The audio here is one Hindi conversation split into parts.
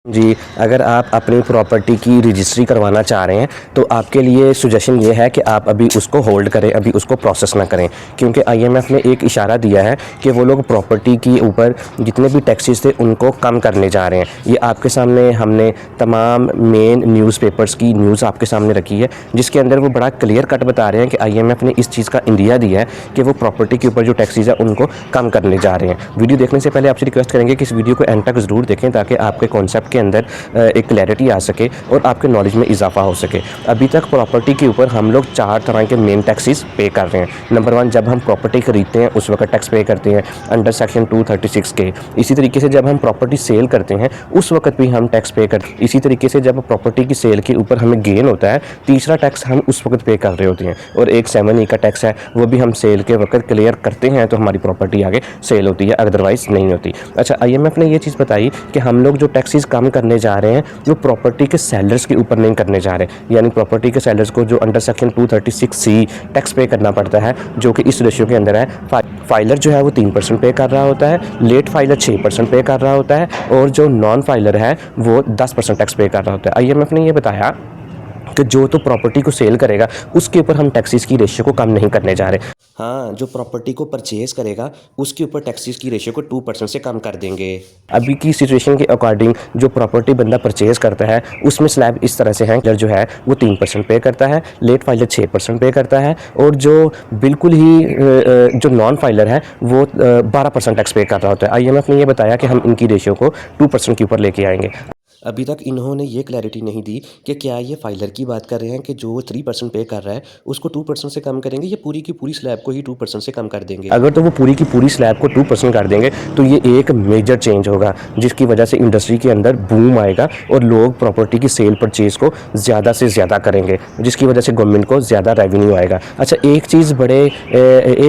जी, अगर आप अपनी प्रॉपर्टी की रजिस्ट्री करवाना चाह रहे हैं तो आपके लिए सजेशन ये है कि आप अभी उसको होल्ड करें, अभी उसको प्रोसेस ना करें, क्योंकि आईएमएफ ने एक इशारा दिया है कि वो लोग प्रॉपर्टी के ऊपर जितने भी टैक्सेस थे उनको कम करने जा रहे हैं। ये आपके सामने हमने तमाम मेन न्यूज़पेपर्स की न्यूज़ आपके सामने रखी है, जिसके अंदर वो बड़ा क्लियर कट बता रहे हैं कि आईएमएफ ने इस चीज़ का इंदिया दिया है कि वो प्रॉपर्टी के ऊपर जो टैक्सेस है उनको कम करने जा रहे हैं। वीडियो देखने से पहले आपसे रिक्वेस्ट करेंगे कि इस वीडियो को एंड तक ज़रूर देखें ताकि आपके कॉन्सेप्ट के अंदर एक क्लैरिटी आ सके और आपके नॉलेज में इजाफा हो सके। अभी तक प्रॉपर्टी के ऊपर हम लोग 4 तरह के मेन टैक्सेस पे कर रहे हैं। नंबर 1, जब हम प्रॉपर्टी खरीदते हैं उस वक्त टैक्स पे करते हैं अंडर सेक्शन 236 के। इसी तरीके से जब हम प्रॉपर्टी सेल करते हैं उस वक्त भी हम टैक्स पे करते हैं। इसी तरीके से जब प्रॉपर्टी की सेल के ऊपर हमें गेन होता है, तीसरा टैक्स हम उस वक्त पे कर रहे होते हैं। और एक 7E का टैक्स है, वो भी हम सेल के वक्त क्लियर करते हैं तो हमारी प्रॉपर्टी आगे सेल होती है, अदरवाइज़ नहीं होती। अच्छा, आईएमएफ ने ये चीज़ बताई कि हम लोग जो टैक्सेस कम करने जा रहे हैं वो प्रॉपर्टी के सेलर्स के ऊपर नहीं करने जा रहे, यानी प्रॉपर्टी के सेलर्स को जो अंडर सेक्शन 236C टैक्स पे करना पड़ता है, जो कि इस रेशियो के अंदर है। फाइलर जो है वो 3% पे कर रहा होता है, लेट फाइलर 6% पे कर रहा होता है, और जो नॉन फाइलर है वो 10% टैक्स पे कर रहा होता है। आईएमएफ ने ये बताया कि जो तो प्रॉपर्टी को सेल करेगा उसके ऊपर हम टैक्सेस की रेशियो को कम नहीं करने जा रहे। हाँ, जो प्रॉपर्टी को परचेज करेगा उसके ऊपर टैक्सेस की रेशियो को 2% से कम कर देंगे। अभी की सिचुएशन के अकॉर्डिंग जो प्रॉपर्टी बंदा परचेज करता है उसमें स्लैब इस तरह से है, जो है वो 3% पे करता है, लेट फाइलर 6% पे करता है, और जो बिल्कुल ही जो नॉन फाइलर है वो 12% टैक्स पे कर रहा होता है। आईएमएफ ने ये बताया कि हम इनकी रेशियो को 2% के ऊपर लेके आएंगे। अभी तक इन्होंने ये क्लैरिटी नहीं दी कि क्या ये फाइलर की बात कर रहे हैं कि जो 3% पे कर रहा है उसको 2% से कम करेंगे, या पूरी की पूरी स्लैब को ही 2% से कम कर देंगे। अगर तो वो पूरी की पूरी स्लैब को 2% कर देंगे तो ये एक मेजर चेंज होगा, जिसकी वजह से इंडस्ट्री के अंदर बूम आएगा और लोग प्रॉपर्टी की सेल परचेज को ज़्यादा से ज़्यादा करेंगे, जिसकी वजह से गवर्नमेंट को ज़्यादा रेवेन्यू आएगा। अच्छा, एक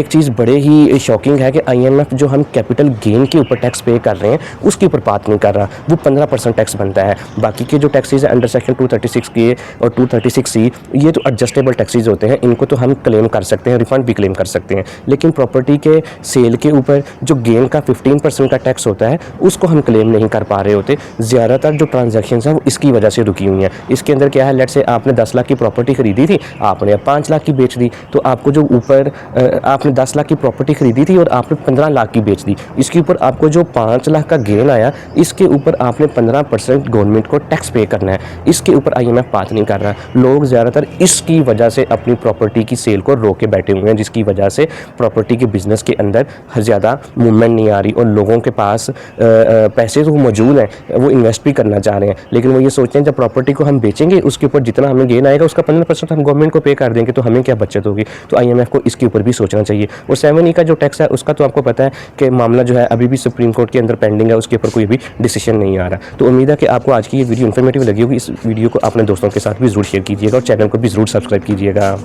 चीज़ बड़े ही शॉकिंग है कि आईएमएफ जो हम कैपिटल गेन के ऊपर टैक्स पे कर रहे हैं उसके ऊपर बात नहीं कर रहा, वो 15% टैक्स बनता है। बाकी के जो टैक्सेस है अंडर सेक्शन 236 के और 236C, ये तो एडजस्टेबल टैक्सेस होते हैं, इनको तो हम क्लेम कर सकते हैं, रिफंड भी क्लेम कर सकते हैं। लेकिन प्रॉपर्टी के सेल के ऊपर जो गेन का 15% का टैक्स होता है उसको हम क्लेम नहीं कर पा रहे होते। ज़्यादातर जो ट्रांजैक्शंस हैं वो इसकी वजह से रुकी हुई हैं। इसके अंदर क्या है, लेट से आपने 10 लाख की प्रॉपर्टी खरीदी थी, आपने अब 5 लाख की बेच दी, तो आपको जो ऊपर आपने 10 लाख की प्रॉपर्टी खरीदी थी और आपने 15 लाख की बेच दी, इसके ऊपर आपको जो 5 लाख का गेन आया इसके ऊपर आपने 15% गवर्नमेंट को टैक्स पे करना है। इसके ऊपर आईएमएफ बात नहीं कर रहा। लोग ज़्यादातर इसकी वजह से अपनी प्रॉपर्टी की सेल को रोक के बैठे हुए हैं, जिसकी वजह से प्रॉपर्टी के बिज़नेस के अंदर ज़्यादा मूवमेंट नहीं आ रही, और लोगों के पास पैसे तो मौजूद हैं, वो इन्वेस्ट भी करना चाह रहे हैं, लेकिन वो ये सोचते हैं जब प्रॉपर्टी को हम बेचेंगे उसके ऊपर जितना हमें गेन आएगा उसका 15% हम गवर्नमेंट को पे कर देंगे तो हमें क्या बचत होगी। तो आईएमएफ को इसके ऊपर भी सोचना चाहिए। और 7E का जो टैक्स है उसका तो आपको पता है कि मामला जो है अभी भी सुप्रीम कोर्ट के अंदर पेंडिंग है, उसके ऊपर कोई भी डिसीजन नहीं आ रहा। तो उम्मीद है कि आपको आज की ये वीडियो इन्फॉर्मेटिव लगी होगी। इस वीडियो को अपने दोस्तों के साथ भी ज़रूर शेयर कीजिएगा और चैनल को भी ज़रूर सब्सक्राइब कीजिएगा।